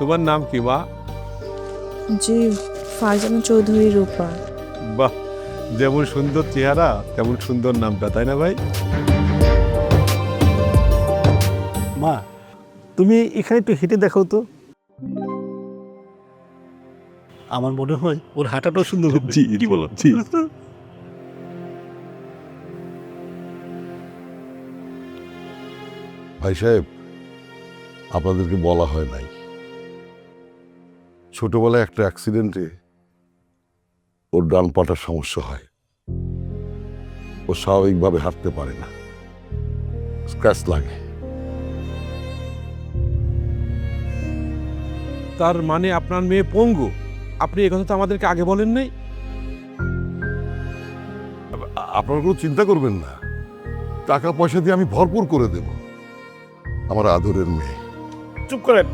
তোমার নাম কি মা? জি, ফারজানা চৌধুরী রূপা। বাহ, যেমন সুন্দর চেহারা তেমন সুন্দর নামটা, তাই না ভাই? মা, তুমি এখানে একটু হেঁটে দেখো তো। আমার মনে হয় ওর হাঁটাটাও সুন্দর হবে। জি, কি বলো? জি। ভাই সাহেব, আপনাদেরকে বলা হয় নাই, ছোটবেলায় একটা অ্যাক্সিডেন্টে ওর ডান পাটার সমস্যা হয়। ও স্বাভাবিকভাবে হাঁটতে পারে না, স্ক্র্যাচ লাগে। তার মানে আপনার মেয়ে পঙ্গু? আপনি এই কথা তো আমাদেরকে আগে বলেন নাই। আপনারা কোনো চিন্তা করবেন না, টাকা পয়সা দিয়ে আমি ভরপুর করে দেব। আমার আদরের মেয়ে। চুপ করেন।